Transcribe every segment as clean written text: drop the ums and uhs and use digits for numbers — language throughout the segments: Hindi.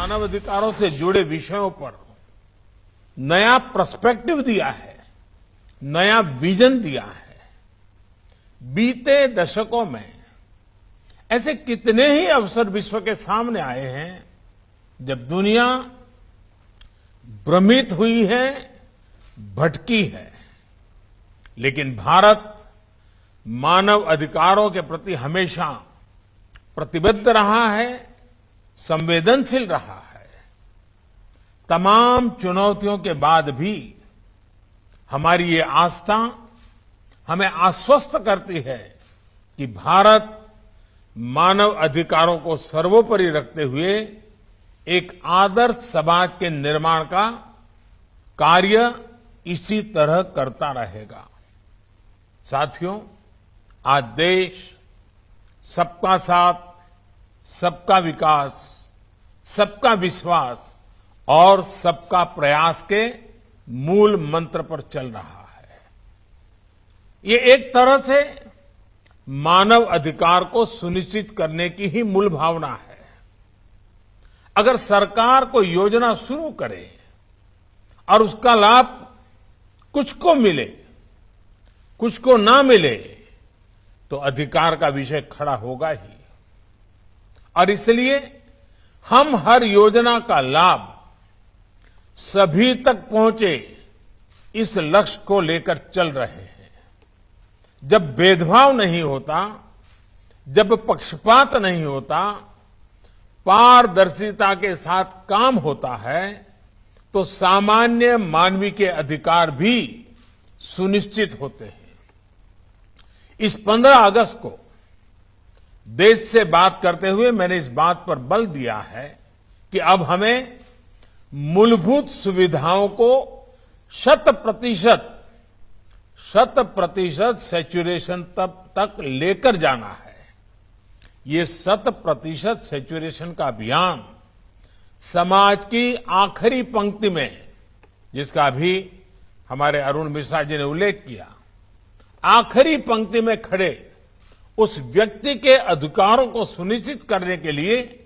मानव अधिकारों से जुड़े विषयों पर नया पर्सपेक्टिव दिया है, नया विजन दिया है। बीते दशकों में ऐसे कितने ही अवसर विश्व के सामने आए हैं जब दुनिया भ्रमित हुई है, भटकी है, लेकिन भारत मानव अधिकारों के प्रति हमेशा प्रतिबद्ध रहा है, संवेदनशील रहा है। तमाम चुनौतियों के बाद भी हमारी ये आस्था हमें आश्वस्त करती है कि भारत मानव अधिकारों को सर्वोपरि रखते हुए एक आदर्श समाज के निर्माण का कार्य इसी तरह करता रहेगा। साथियों, आज देश सबका साथ, सबका विकास, सबका विश्वास और सबका प्रयास के मूल मंत्र पर चल रहा है। ये एक तरह से मानव अधिकार को सुनिश्चित करने की ही मूल भावना है। अगर सरकार कोई योजना शुरू करे और उसका लाभ कुछ को मिले, कुछ को ना मिले, तो अधिकार का विषय खड़ा होगा ही। और इसलिए हम हर योजना का लाभ सभी तक पहुंचे, इस लक्ष्य को लेकर चल रहे हैं। जब भेदभाव नहीं होता, जब पक्षपात नहीं होता, पारदर्शिता के साथ काम होता है, तो सामान्य मानवीय के अधिकार भी सुनिश्चित होते हैं। इस 15 अगस्त को देश से बात करते हुए मैंने इस बात पर बल दिया है कि अब हमें मूलभूत सुविधाओं को 100% सैचुरेशन तक लेकर जाना है। ये 100% सैचुरेशन का अभियान समाज की आखिरी पंक्ति में, जिसका भी हमारे अरुण मिश्रा जी ने उल्लेख किया, आखिरी पंक्ति में खड़े उस व्यक्ति के अधिकारों को सुनिश्चित करने के लिए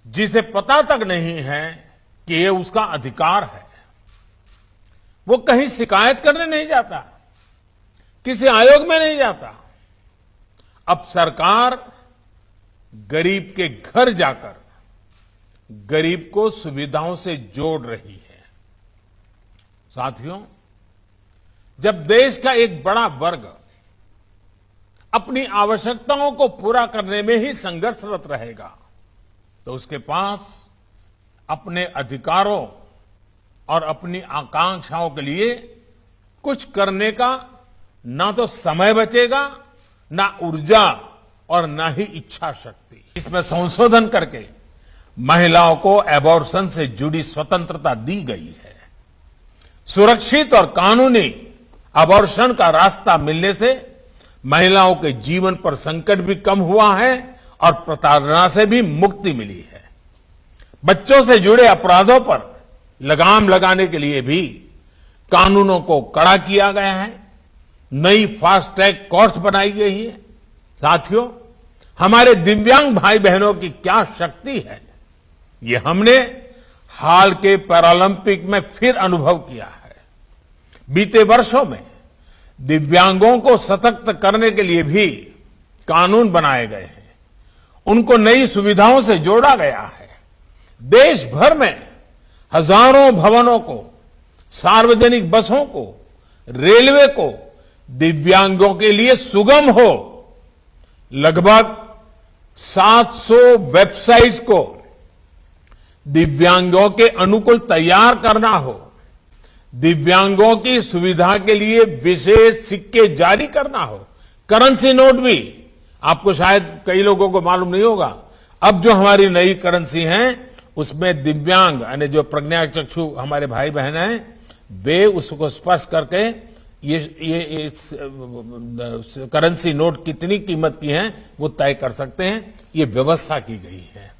जिसे पता तक नहीं है कि ये उसका अधिकार है, वो कहीं शिकायत करने नहीं जाता, किसी आयोग में नहीं जाता। अब सरकार गरीब के घर जाकर गरीब को सुविधाओं से जोड़ रही है। साथियों, जब देश का एक बड़ा वर्ग अपनी आवश्यकताओं को पूरा करने में ही संघर्षरत रहेगा, तो उसके पास अपने अधिकारों और अपनी आकांक्षाओं के लिए कुछ करने का ना तो समय बचेगा, ना ऊर्जा और ना ही इच्छा शक्ति। इसमें संशोधन करके महिलाओं को एबॉर्शन से जुड़ी स्वतंत्रता दी गई है। सुरक्षित और कानूनी अबॉर्शन का रास्ता मिलने से महिलाओं के जीवन पर संकट भी कम हुआ है और प्रताड़ना से भी मुक्ति मिली है। बच्चों से जुड़े अपराधों पर लगाम लगाने के लिए भी कानूनों को कड़ा किया गया है। नई फास्ट ट्रैक कोर्ट्स बनाई गई है। साथियों, हमारे दिव्यांग भाई बहनों की क्या शक्ति है, ये हमने हाल के पैरालंपिक में फिर अनुभव किया है। बीते वर्षों में दिव्यांगों को सशक्त करने के लिए भी कानून बनाए गए हैं, उनको नई सुविधाओं से जोड़ा गया है। देश भर में हजारों भवनों को, सार्वजनिक बसों को, रेलवे को दिव्यांगों के लिए सुगम हो, लगभग 700 वेबसाइट्स को दिव्यांगों के अनुकूल तैयार करना हो, दिव्यांगों की सुविधा के लिए विशेष सिक्के जारी करना हो, करेंसी नोट भी। आपको शायद कई लोगों को मालूम नहीं होगा, अब जो हमारी नई करेंसी है उसमें दिव्यांग यानी जो प्रज्ञाचक्षु हमारे भाई बहन हैं, वे उसको स्पर्श करके ये करेंसी नोट कितनी कीमत की है वो तय कर सकते हैं। ये व्यवस्था की गई है।